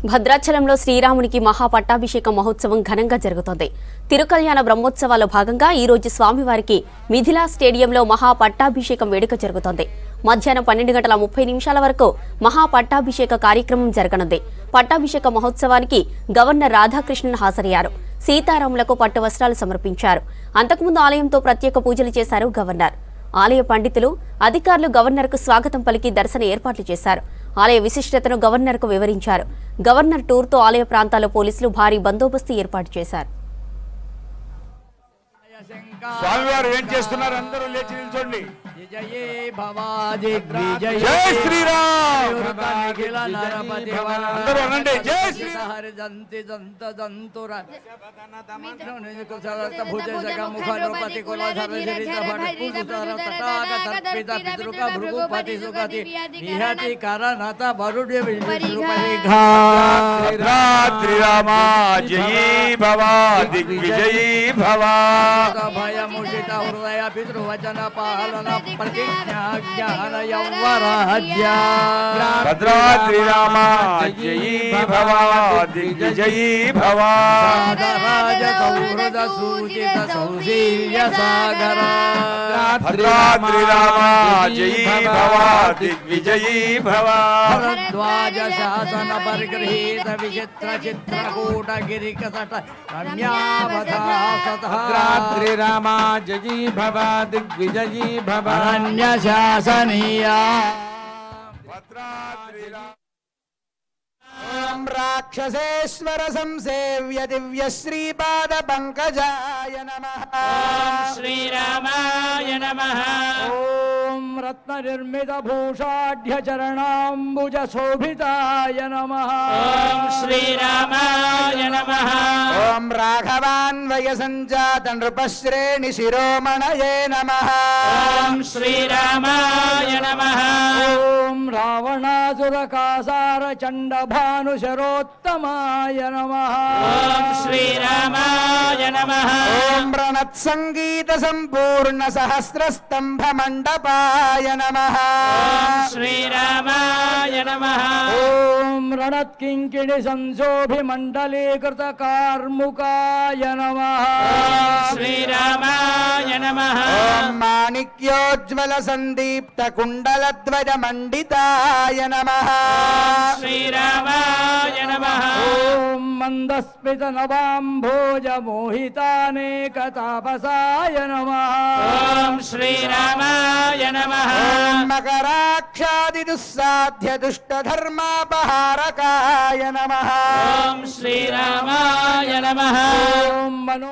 భద్రాచలంలో శ్రీరామునికి మహాపట్టాభిషేక మహోత్సవం ఘనంగా జరుగుతోంది. తిరుకల్యాణ బ్రహ్మోత్సవాల భాగంగా ఈ రోజు స్వామివారికి మిథిలా స్టేడియంలో మహాపట్టాభిషేకం వేడుక జరుగుతోంది. మధ్యాహ్నం 12:30 వరకు మహాపట్టాభిషేక కార్యక్రమం జరగనుంది. పట్టాభిషేక మహోత్సవానికి గవర్నర్ రాధాకృష్ణన్ హాజరయ్యారు. సీతారాములకు పట్టు వస్త్రాలు సమర్పించారు. అంతకుముందు ఆలయంతో ప్రత్యేక పూజలు చేశారు గవర్నర్. ఆలయ పండితులు, అధికారులు గవర్నర్కు స్వాగతం పలికి దర్శన ఏర్పాట్లు చేశారు. ఆలయ విశిష్టతను గవర్నర్కు వివరించారు. గవర్నర్ టూర్తో ఆలయ ప్రాంతాల్లో పోలీసులు భారీ బందోబస్తు ఏర్పాటు చేశారు. స్వామివారు ఏం చేస్తున్నారు? అందరూ లేచి నిల్చోండి. జై శ్రీరామ్. అందరూ అనండి జై శ్రీరామ్. శ్రీరామా జయీ భవ దిగ్విజయీ భవ. భయముషిత హృదయ పితృవచన పాలన ప్రతిజ్ఞా జ్ఞాన యౌవరాజ్య. భద్రాద్రిరామ జయీ భవ దిగ్విజయీ భవ. రాజ సౌహృద సూచిత సౌశీల్య సాగర. భద్రాద్రిరామ జయీ భవ దిగ్విజయీ భవ. భరద్వాజ శాసన పరిగృహీత విచిత్ర చిత్రకూట గిరికసట రమ్యావతాసత. భద్రాద్రిరామ జయీ భవ దిగ్విజయీ భవ. అన్య శాసనీయా. ఓం రాక్షసేశ్వర సంసేవ్య దివ్య శ్రీపాద పంకజాయ నమః. శ్రీరామాయ నమః. ఓం రత్న నిర్మిత భూషాఢ్య చరణాంబుజ శోభితాయ నమః. ఓం శ్రీరామాయ నమః. ఓం రాఘవాన్వయ సంజాత నృపశ్రేణి శిరోమణయే నమః. ఓం శ్రీరామాయ నమః. ఓం రావణాసుర కాసార చండ భాను శరోత్తమాయ నమః. ఓం శ్రీరామాయ నమః. ఓం ప్రణత్ సంగీత సంపూర్ణ సహస్ర స్తంభ మండపాయ నమః. ఓం శ్రీరామాయ నమః. ఓం రణత్ కింకిణి సంశోభి మండలీకృత కార్ముకాయ నమః. ఓం శ్రీరామాయ నమః. ఓం మాణిక్యోజ్వల సందీప్త కుండల ధ్వజ మండితాయ నమః. శ్రీరామాయ నమః. ఓం మందస్మిత నవాంభోజ మోహితానేక తాపసాయ నమః. ఓం శ్రీరామాయ నమః. ఓం మకరాక్షాది దుస్సాధ్య దుష్ట ధర్మాపహారకాయ నమః. ఓం శ్రీరామాయ నమః. ఓం మనో